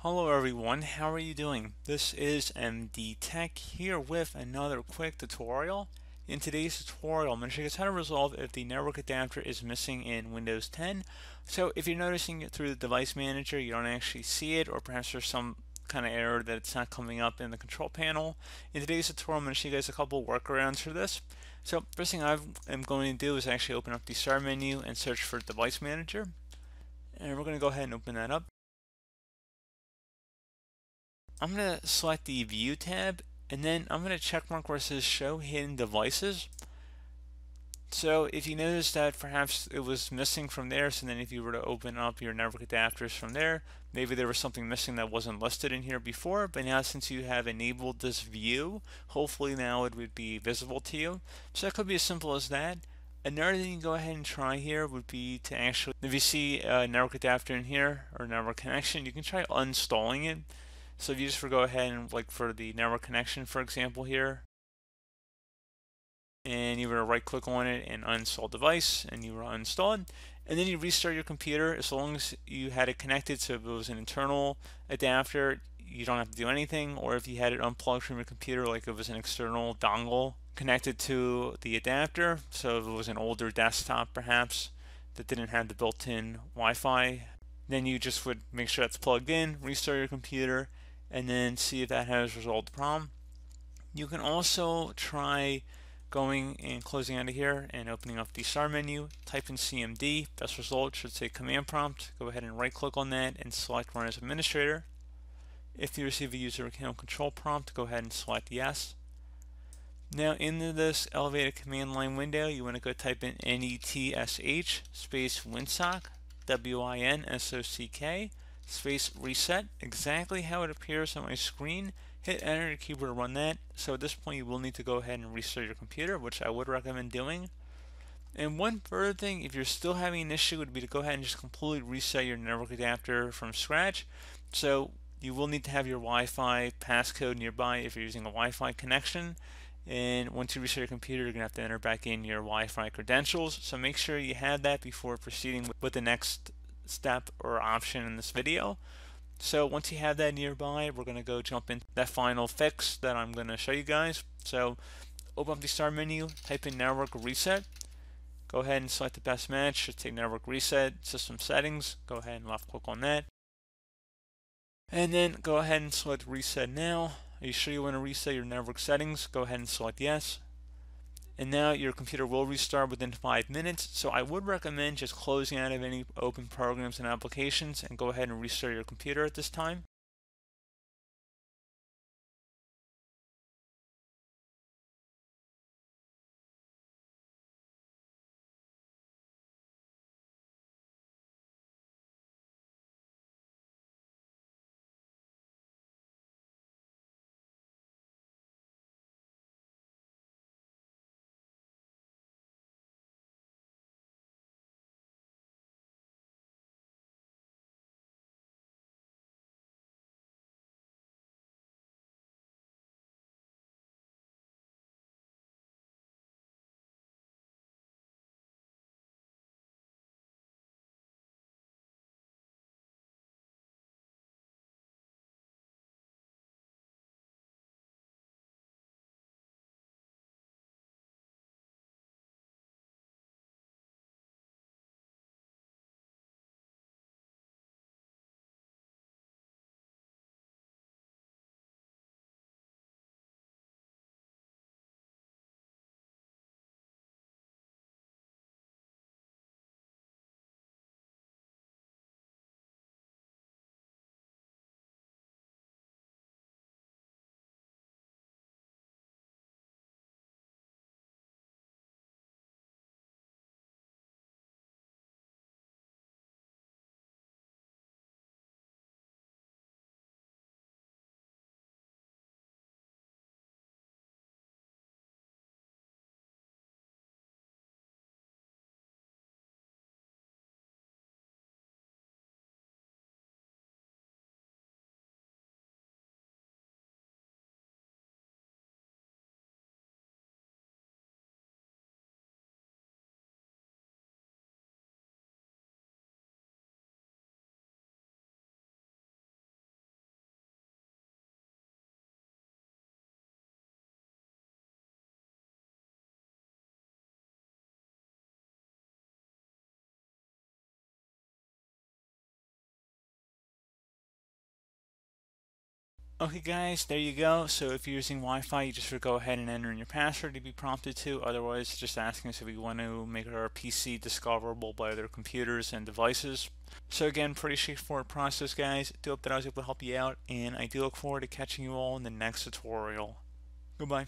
Hello everyone, how are you doing? This is MD Tech here with another quick tutorial. In today's tutorial, I'm going to show you guys how to resolve if the network adapter is missing in Windows 10. So if you're noticing it through the device manager, you don't actually see it, or perhaps there's some kind of error that it's not coming up in the control panel. In today's tutorial, I'm going to show you guys a couple workarounds for this. So first thing I'm going to do is actually open up the start menu and search for device manager. And we're going to go ahead and open that up. I'm going to select the View tab, and then I'm going to check mark where it says Show Hidden Devices. So if you notice that perhaps it was missing from there, so then if you were to open up your network adapters from there, maybe there was something missing that wasn't listed in here before, but now since you have enabled this view, hopefully now it would be visible to you. So that could be as simple as that. Another thing you can go ahead and try here would be to actually, if you see a network adapter in here or network connection, you can try uninstalling it. So if you just go ahead and like for the network connection, for example here, and you were to right click on it and uninstall device, and you were uninstalled, and then you restart your computer. As long as you had it connected, so if it was an internal adapter, you don't have to do anything, or if you had it unplugged from your computer, like it was an external dongle connected to the adapter, so if it was an older desktop perhaps that didn't have the built-in Wi-Fi, then you just would make sure that's plugged in, restart your computer, and then see if that has resolved the problem. You can also try going and closing out of here and opening up the start menu, type in CMD, best result should say command prompt. Go ahead and right click on that and select run as administrator. If you receive a user account control prompt, go ahead and select yes. Now into this elevated command line window, you want to go type in netsh space winsock, WINSOCK, space reset, exactly how it appears on my screen. Hit enter your keyboard to run that. So at this point you will need to go ahead and restart your computer, which I would recommend doing. And one further thing, if you're still having an issue, would be to go ahead and just completely reset your network adapter from scratch. So you will need to have your Wi-Fi passcode nearby if you're using a Wi-Fi connection. And once you restart your computer, you're going to have to enter back in your Wi-Fi credentials. So make sure you have that before proceeding with the next step or option in this video. So once you have that nearby, we're going to go jump into that final fix that I'm going to show you guys. So open up the start menu, type in network reset. Go ahead and select the best match. Should say network reset, system settings. Go ahead and left click on that. And then go ahead and select reset now. Are you sure you want to reset your network settings? Go ahead and select yes. And now your computer will restart within 5 minutes. So I would recommend just closing out of any open programs and applications and go ahead and restart your computer at this time. Okay guys, there you go. So if you're using Wi-Fi, you just go ahead and enter in your password to be prompted to. Otherwise, it's just asking us if we want to make our PC discoverable by other computers and devices. So again, pretty straightforward process, guys. I do hope that I was able to help you out, and I do look forward to catching you all in the next tutorial. Goodbye.